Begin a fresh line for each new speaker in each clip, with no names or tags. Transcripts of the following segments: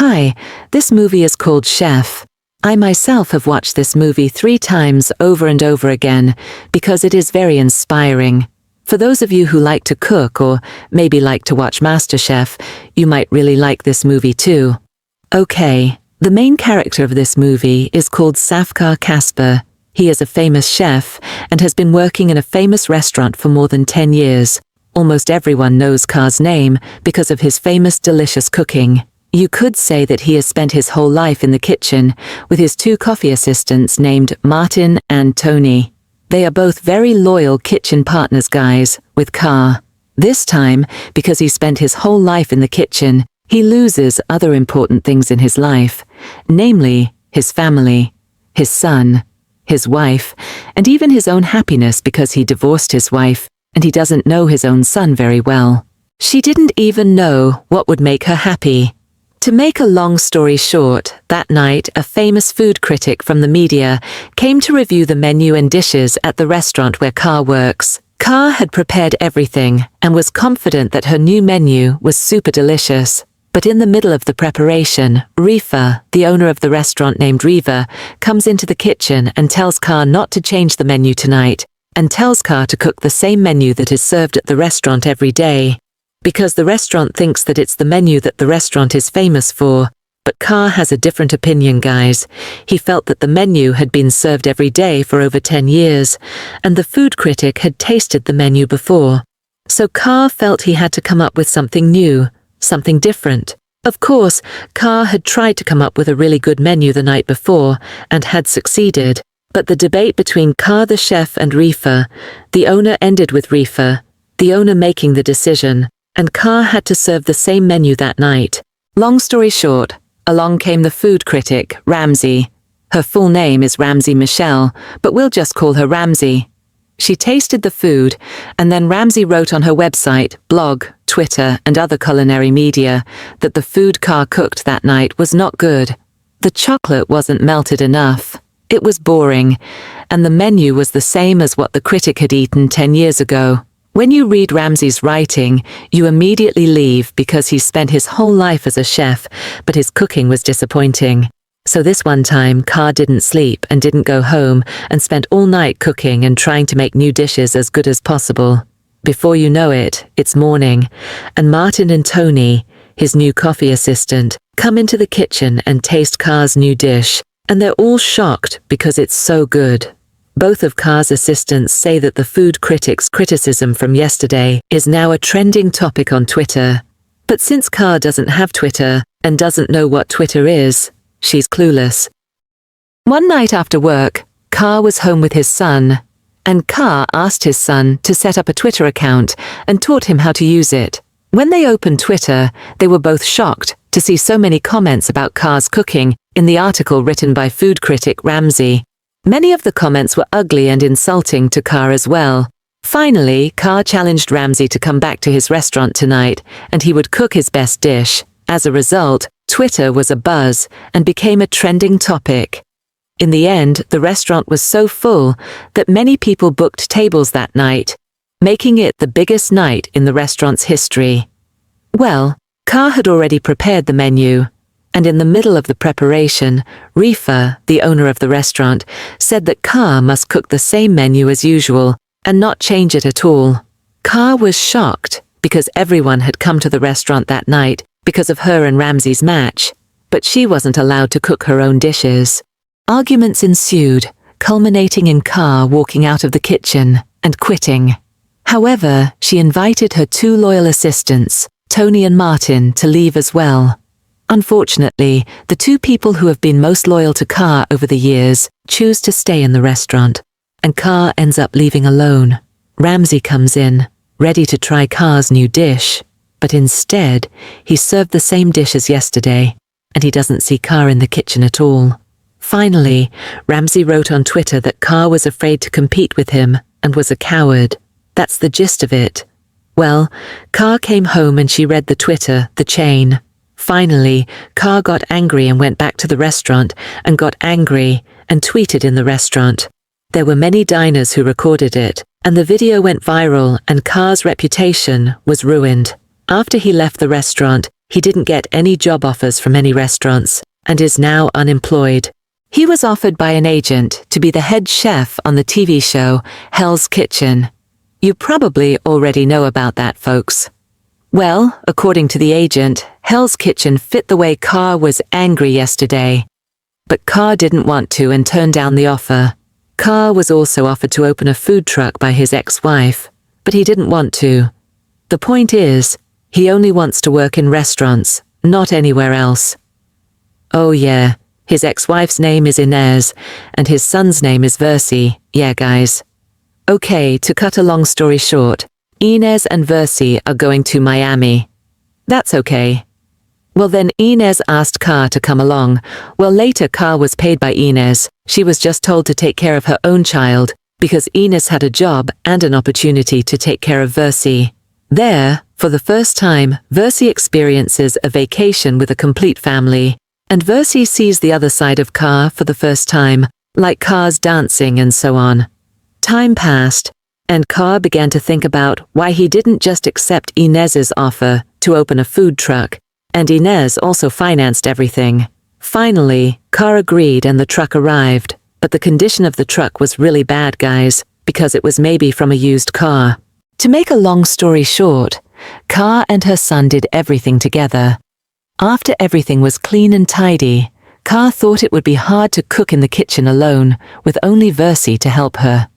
Hi, this movie is called Chef. I myself have watched this movie 3 times over and over again because it is very inspiring. For those of you who like to cook or maybe like to watch MasterChef, you might really like this movie too. Okay, the main character of this movie is called Safkar Kasper. He is a famous chef and has been working in a famous restaurant for more than 10 years. Almost everyone knows Kar's name because of his famous delicious cooking. You could say that he has spent his whole life in the kitchen with his 2 coffee assistants named Martin and Tony. They are both very loyal kitchen partners guys with Kar. This time, because he spent his whole life in the kitchen, he loses other important things in his life, namely his family, his son, his wife, and even his own happiness because he divorced his wife and he doesn't know his own son very well. She didn't even know what would make her happy. To make a long story short, that night a famous food critic from the media came to review the menu and dishes at the restaurant where Kar works. Kar had prepared everything and was confident that her new menu was super delicious. But in the middle of the preparation, Rifa, the owner of the restaurant named Riva, comes into the kitchen and tells Kar not to change the menu tonight, and tells Kar to cook the same menu that is served at the restaurant every day. Because the restaurant thinks that it's the menu that the restaurant is famous for, but Kar has a different opinion, guys. He felt that the menu had been served every day for over 10 years, and the food critic had tasted the menu before. So Kar felt he had to come up with something new, something different. Of course, Kar had tried to come up with a really good menu the night before, and had succeeded, but the debate between Kar the chef and Rifa, the owner, ended with Rifa, the owner, making the decision, and Kar had to serve the same menu that night. Long story short, along came the food critic, Ramsey. Her full name is Ramsey Michelle, but we'll just call her Ramsey. She tasted the food, and then Ramsey wrote on her website, blog, Twitter, and other culinary media that the food Kar cooked that night was not good. The chocolate wasn't melted enough. It was boring, and the menu was the same as what the critic had eaten 10 years ago. When you read Ramsey's writing, you immediately leave because he spent his whole life as a chef, but his cooking was disappointing. So this one time, Kar didn't sleep and didn't go home and spent all night cooking and trying to make new dishes as good as possible. Before you know it, it's morning, and Martin and Tony, his new coffee assistant, come into the kitchen and taste Kar's new dish, and they're all shocked because it's so good. Both of Kar's assistants say that the food critic's criticism from yesterday is now a trending topic on Twitter. But since Kar doesn't have Twitter and doesn't know what Twitter is, she's clueless. One night after work, Kar was home with his son, and Kar asked his son to set up a Twitter account and taught him how to use it. When they opened Twitter, they were both shocked to see so many comments about Kar's cooking in the article written by food critic Ramsey. Many of the comments were ugly and insulting to Kar as well. Finally, Kar challenged Ramsey to come back to his restaurant tonight, and he would cook his best dish. As a result, Twitter was abuzz and became a trending topic. In the end, the restaurant was so full that many people booked tables that night, making it the biggest night in the restaurant's history. Well, Kar had already prepared the menu, and in the middle of the preparation, Rifa, the owner of the restaurant, said that Kar must cook the same menu as usual and not change it at all. Kar was shocked because everyone had come to the restaurant that night because of her and Ramsey's match, but she wasn't allowed to cook her own dishes. Arguments ensued, culminating in Kar walking out of the kitchen and quitting. However, she invited her 2 loyal assistants, Tony and Martin, to leave as well. Unfortunately, the 2 people who have been most loyal to Kar over the years choose to stay in the restaurant, and Kar ends up leaving alone. Ramsey comes in, ready to try Kar's new dish, but instead, he served the same dish as yesterday, and he doesn't see Kar in the kitchen at all. Finally, Ramsey wrote on Twitter that Kar was afraid to compete with him and was a coward. That's the gist of it. Well, Kar came home and she read the Twitter, the chain. Finally, Kar got angry and went back to the restaurant and got angry and tweeted in the restaurant. There were many diners who recorded it, and the video went viral and Kar's reputation was ruined. After he left the restaurant, He didn't get any job offers from any restaurants and is now unemployed. He was offered by an agent to be the head chef on the TV show Hell's Kitchen. You probably already know about that, folks. Well, according to the agent, Hell's Kitchen fit the way Carr was angry yesterday. But Carr didn't want to and turned down the offer. Carr was also offered to open a food truck by his ex-wife, but he didn't want to. The point is, he only wants to work in restaurants, not anywhere else. Oh yeah, his ex-wife's name is Inez, and his son's name is Versi. Yeah, guys. Okay, to cut a long story short, Inez and Versi are going to Miami. That's okay. Well then Inez asked Carr to come along. Well later Carr was paid by Inez. She was just told to take care of her own child, because Inez had a job and an opportunity to take care of Versi. There, for the first time, Versi experiences a vacation with a complete family, and Versi sees the other side of Carr for the first time, like Carr's dancing and so on. Time passed, and Carr began to think about why he didn't just accept Inez's offer to open a food truck, and Inez also financed everything. Finally, Carr agreed and the truck arrived, but the condition of the truck was really bad, guys, because it was maybe from a used car. To make a long story short, Carr and her son did everything together. After everything was clean and tidy, Carr thought it would be hard to cook in the kitchen alone, with only Versi to help her.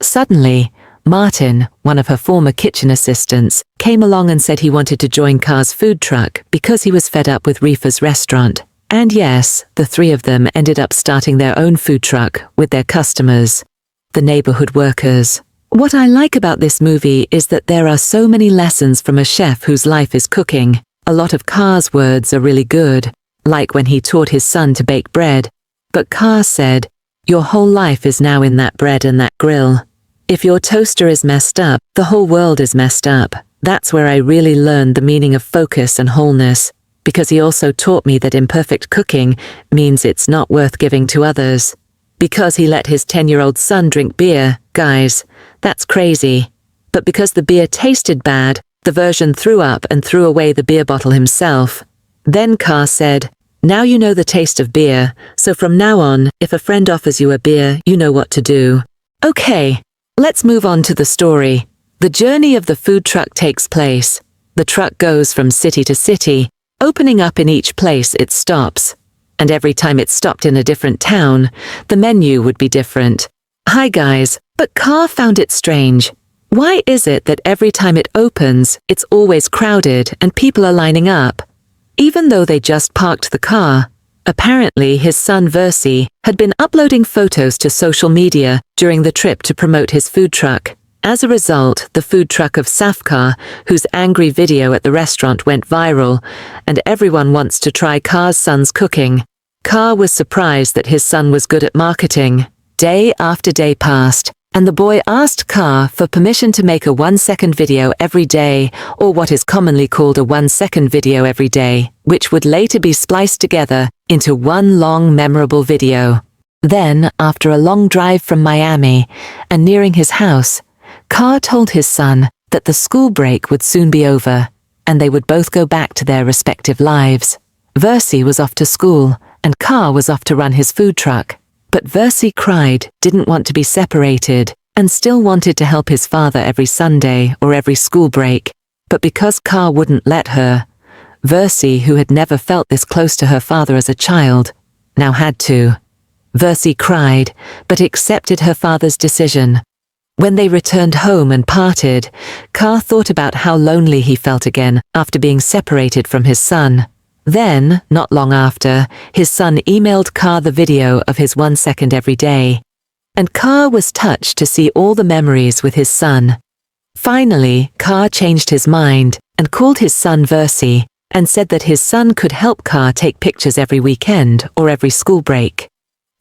Suddenly, Martin, one of her former kitchen assistants, came along and said he wanted to join Carr's food truck because he was fed up with Reefa's restaurant. And yes, the three of them ended up starting their own food truck with their customers, the neighborhood workers. What I like about this movie is that there are so many lessons from a chef whose life is cooking. A lot of Carr's words are really good, like when he taught his son to bake bread. But Carr said, "Your whole life is now in that bread and that grill. If your toaster is messed up, the whole world is messed up." That's where I really learned the meaning of focus and wholeness, because he also taught me that imperfect cooking means it's not worth giving to others. Because he let his 10-year-old son drink beer, guys, that's crazy. But because the beer tasted bad, the version threw up and threw away the beer bottle himself. Then Carr said, "Now you know the taste of beer, so from now on, if a friend offers you a beer, you know what to do." Okay, let's move on to the story. The journey of the food truck takes place. The truck goes from city to city, opening up in each place it stops. And every time it stopped in a different town, the menu would be different. Hi guys, but Carr found it strange. Why is it that every time it opens, it's always crowded and people are lining up? Even though they just parked the car. Apparently his son Versi had been uploading photos to social media during the trip to promote his food truck. As a result, the food truck of Safkar, whose angry video at the restaurant went viral, and everyone wants to try Carr's son's cooking. Carr was surprised that his son was good at marketing. Day after day passed, and the boy asked Carr for permission to make a 1-second video every day, or what is commonly called a 1-second video every day, which would later be spliced together into one long memorable video. Then, after a long drive from Miami, and nearing his house, Carr told his son that the school break would soon be over, and they would both go back to their respective lives. Versi was off to school, and Carr was off to run his food truck. But Versi cried, didn't want to be separated, and still wanted to help his father every Sunday or every school break. But because Carr wouldn't let her, Versi, who had never felt this close to her father as a child, now had to. Versi cried, but accepted her father's decision. When they returned home and parted, Carr thought about how lonely he felt again after being separated from his son. Then, not long after, his son emailed Carr the video of his 1-second every day. And Carr was touched to see all the memories with his son. Finally, Carr changed his mind and called his son Versi and said that his son could help Carr take pictures every weekend or every school break.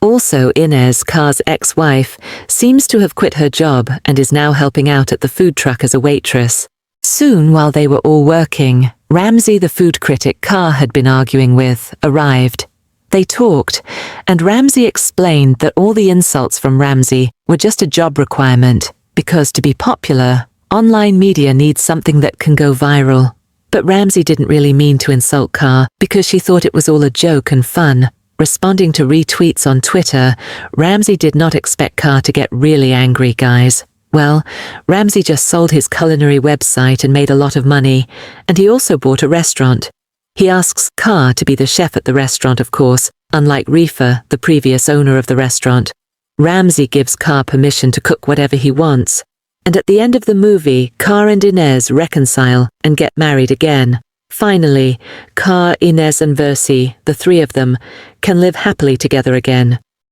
Also, Inez, Carr's ex-wife, seems to have quit her job and is now helping out at the food truck as a waitress. Soon, while they were all working, Ramsey, the food critic Carr had been arguing with, arrived. They talked, and Ramsey explained that all the insults from Ramsey were just a job requirement, because to be popular, online media needs something that can go viral. But Ramsey didn't really mean to insult Carr because she thought it was all a joke and fun. Responding to retweets on Twitter, Ramsey did not expect Carr to get really angry, guys. Well, Ramsey just sold his culinary website and made a lot of money, and he also bought a restaurant. He asks Carr to be the chef at the restaurant, of course, unlike Rifa, the previous owner of the restaurant. Ramsey gives Carr permission to cook whatever he wants, and at the end of the movie, Carr and Inez reconcile and get married again. Finally, Carr, Inez and Versi, the three of them, can live happily together again.